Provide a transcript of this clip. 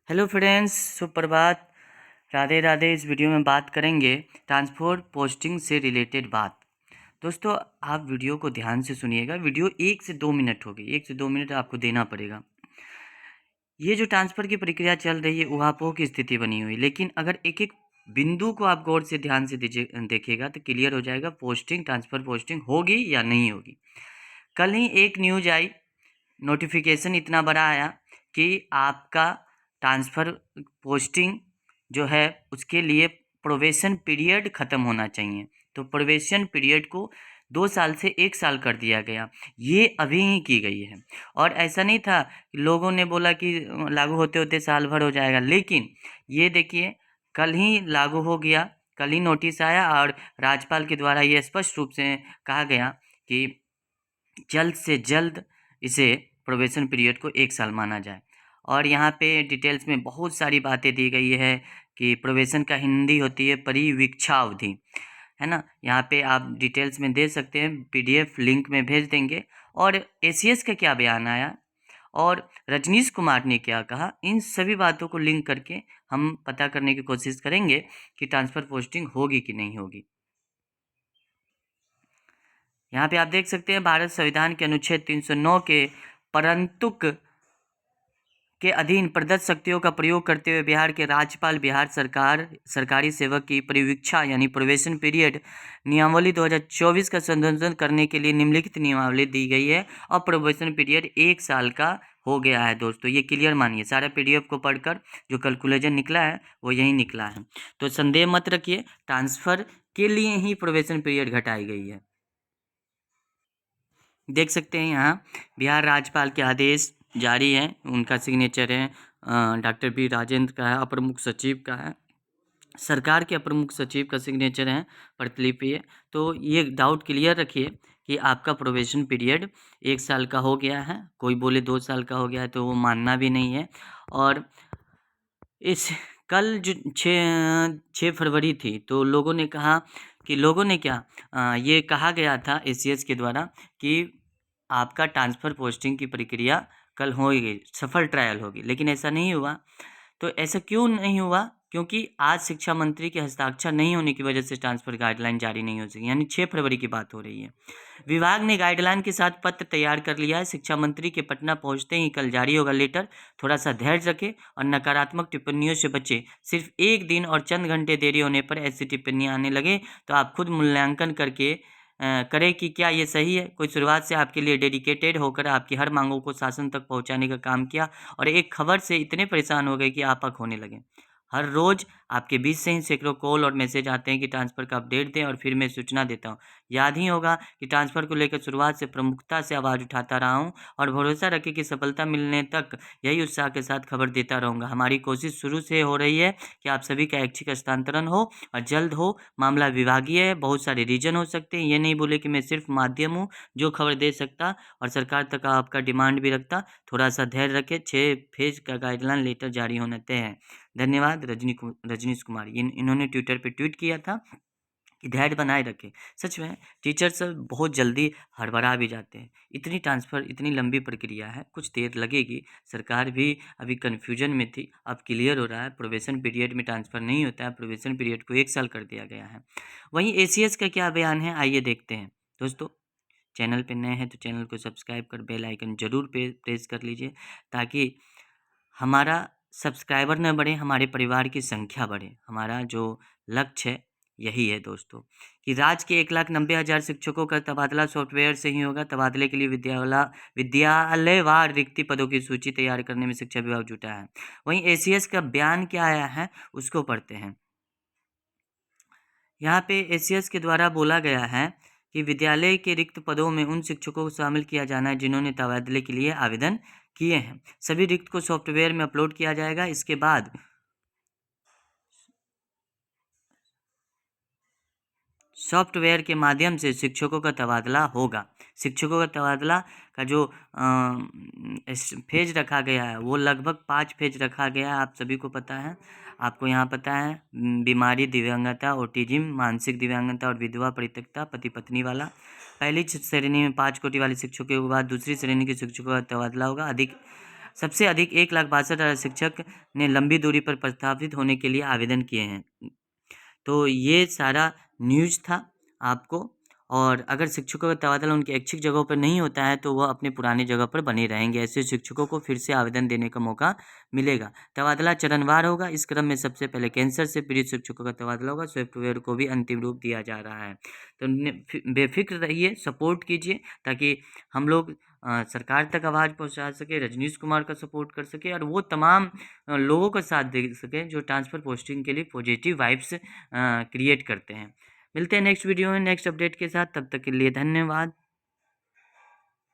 Hello friends, सुप्रभात। राधे राधे। इस video में बात करेंगे ट्रांसपोर्ट पोस्टिंग से रिलेटेड बात। दोस्तों, आप वीडियो को ध्यान से सुनिएगा। वीडियो 1 से 2 मिनट होगी, 1 से 2 मिनट आपको देना पड़ेगा। ये जो ट्रांसफ़र की प्रक्रिया चल रही है ऊहापोह की स्थिति बनी हुई, लेकिन अगर एक एक बिंदु को आप गौर से ध्यान से देखिएगा तो क्लियर हो जाएगा पोस्टिंग, ट्रांसफ़र पोस्टिंग होगी या नहीं होगी। कल ही एक न्यूज़ आई, नोटिफिकेशन इतना बड़ा आया कि आपका ट्रांसफ़र पोस्टिंग जो है उसके लिए प्रोबेशन पीरियड ख़त्म होना चाहिए। तो प्रोबेशन पीरियड को 2 साल से 1 साल कर दिया गया। ये अभी ही की गई है और ऐसा नहीं था। लोगों ने बोला कि लागू होते होते साल भर हो जाएगा, लेकिन ये देखिए कल ही लागू हो गया। कल ही नोटिस आया और राज्यपाल के द्वारा ये स्पष्ट रूप से कहा गया कि जल्द से जल्द इसे प्रोबेशन पीरियड को 1 साल माना जाए। और यहाँ पे डिटेल्स में बहुत सारी बातें दी गई है कि प्रोबेशन का हिंदी होती है परिवीक्षा अवधि, है ना। यहाँ पे आप डिटेल्स में दे सकते हैं, पीडीएफ लिंक में भेज देंगे। और एसीएस का क्या बयान आया और रजनीश कुमार ने क्या कहा, इन सभी बातों को लिंक करके हम पता करने की कोशिश करेंगे कि ट्रांसफ़र पोस्टिंग होगी कि नहीं होगी। यहाँ पे आप देख सकते हैं भारत संविधान के अनुच्छेद 309 के परंतुक के अधीन प्रदत्त शक्तियों का प्रयोग करते हुए बिहार के राज्यपाल बिहार सरकार सरकारी सेवक की परिवीक्षा यानी प्रोबेशन पीरियड नियमावली 2024 का संशोधन करने के लिए निम्नलिखित नियमावली दी गई है और प्रोबेशन पीरियड 1 साल का हो गया है। दोस्तों, ये क्लियर मानिए, सारा पीडीएफ को पढ़कर जो कैलकुलेशन निकला है वो यही निकला है। तो संदेह मत रखिए, ट्रांसफ़र के लिए ही प्रोबेशन पीरियड घटाई गई है। देख सकते हैं यहाँ बिहार राज्यपाल के आदेश जारी है, उनका सिग्नेचर है, डॉक्टर बी राजेंद्र का है, अपर मुख्य सचिव का है, सरकार के अपर मुख्य सचिव का सिग्नेचर है, प्रतिलिपि है। तो ये डाउट क्लियर रखिए कि आपका प्रोबेशन पीरियड 1 साल का हो गया है। कोई बोले 2 साल का हो गया है तो वो मानना भी नहीं है। और इस कल जो 6 फरवरी थी तो लोगों ने कहा कि लोगों ने क्या ये कहा गया था एसीएस के द्वारा कि आपका ट्रांसफ़र पोस्टिंग की प्रक्रिया कल होगी, सफल ट्रायल होगी, लेकिन ऐसा नहीं हुआ। तो ऐसा क्यों नहीं हुआ? क्योंकि आज शिक्षा मंत्री के हस्ताक्षर नहीं होने की वजह से ट्रांसफ़र गाइडलाइन जारी नहीं हो सकी, यानी 6 फरवरी की बात हो रही है। विभाग ने गाइडलाइन के साथ पत्र तैयार कर लिया है। शिक्षा मंत्री के पटना पहुंचते ही कल जारी होगा लेटर। थोड़ा सा धैर्य रखें और नकारात्मक टिप्पणियों से बचें। सिर्फ एक दिन और चंद घंटे देरी होने पर ऐसी टिप्पणियां आने लगे तो आप खुद मूल्यांकन करके करें कि क्या ये सही है। कोई शुरुआत से आपके लिए डेडिकेटेड होकर आपकी हर मांगों को शासन तक पहुंचाने का काम किया और एक खबर से इतने परेशान हो गए कि आपा खोने लगे। हर रोज़ आपके बीच से ही सैकड़ों कॉल और मैसेज आते हैं कि ट्रांसफ़र का अपडेट दें और फिर मैं सूचना देता हूँ। याद ही होगा कि ट्रांसफ़र को लेकर शुरुआत से प्रमुखता से आवाज़ उठाता रहा हूँ और भरोसा रखें कि सफलता मिलने तक यही उत्साह के साथ खबर देता रहूँगा। हमारी कोशिश शुरू से हो रही है कि आप सभी का ऐच्छिक हस्तांतरण हो और जल्द हो। मामला विभागीय है, बहुत सारे रीजन हो सकते हैं। ये नहीं बोले कि मैं सिर्फ माध्यम हूँ जो खबर दे सकता और सरकार तक आपका डिमांड भी रखता। थोड़ा सा धैर्य रखें, 6 फेज का गाइडलाइन लेटर जारी होने तय है। धन्यवाद। रजनीश कुमार, इन्होंने ट्विटर पे ट्वीट किया था कि धैर्य बनाए रखें। सच में टीचर सब बहुत जल्दी हड़बड़ा भी जाते हैं। इतनी ट्रांसफ़र, इतनी लंबी प्रक्रिया है, कुछ देर लगेगी। सरकार भी अभी कन्फ्यूजन में थी, अब क्लियर हो रहा है। प्रोबेशन पीरियड में ट्रांसफ़र नहीं होता है, प्रोबेशन पीरियड को 1 साल कर दिया गया है। वहीं एसीएस का क्या बयान है, आइए देखते हैं। दोस्तों, चैनल पे नए हैं तो चैनल को सब्सक्राइब कर बेल आइकन ज़रूर प्रेस कर लीजिए ताकि हमारा सब्सक्राइबर न बढ़े, हमारे परिवार की संख्या बढ़े। हमारा जो लक्ष्य है यही है दोस्तों कि राज्य के 1,90,000 शिक्षकों का तबादला सॉफ्टवेयर से ही होगा। तबादले के लिए विद्यालयवार रिक्ति पदों की सूची तैयार करने में शिक्षा विभाग जुटा है। वहीं एसीएस का बयान क्या आया है उसको पढ़ते हैं। यहाँ पे एसीएस के द्वारा बोला गया है कि विद्यालय के रिक्त पदों में उन शिक्षकों को शामिल किया जाना है जिन्होंने तबादले के लिए आवेदन किए हैं। सभी रिक्त को सॉफ्टवेयर में अपलोड किया जाएगा। इसके बाद सॉफ्टवेयर के माध्यम से शिक्षकों का तबादला होगा। शिक्षकों का तबादला का जो फेज रखा गया है वो लगभग 5 फेज रखा गया है। आप सभी को पता है, आपको यहाँ पता है। बीमारी, दिव्यांगता, ऑटिज्म, मानसिक दिव्यांगता और विधवा परित्यक्ता, पति पत्नी वाला। पहली श्रेणी में 5 कोटि वाले शिक्षकों के बाद दूसरी श्रेणी के शिक्षकों का तबादला होगा। सबसे अधिक 1,62,000 शिक्षक ने लंबी दूरी पर प्रस्थापित होने के लिए आवेदन किए हैं। तो ये सारा न्यूज़ था आपको। और अगर शिक्षकों का तबादला उनकी इच्छित जगहों पर नहीं होता है तो वह अपने पुरानी जगह पर बने रहेंगे। ऐसे शिक्षकों को फिर से आवेदन देने का मौका मिलेगा। तबादला चरणवार होगा। इस क्रम में सबसे पहले कैंसर से पीड़ित शिक्षकों का तबादला होगा। सॉफ्टवेयर को भी अंतिम रूप दिया जा रहा है। तो बेफिक्र रहिए, सपोर्ट कीजिए ताकि हम लोग सरकार तक आवाज़ पहुंचा सके, रजनीश कुमार का सपोर्ट कर सके और वो तमाम लोगों का साथ दे सकें जो ट्रांसफ़र पोस्टिंग के लिए पॉजिटिव वाइब्स क्रिएट करते हैं। मिलते हैं नेक्स्ट वीडियो में नेक्स्ट अपडेट के साथ। तब तक के लिए धन्यवाद।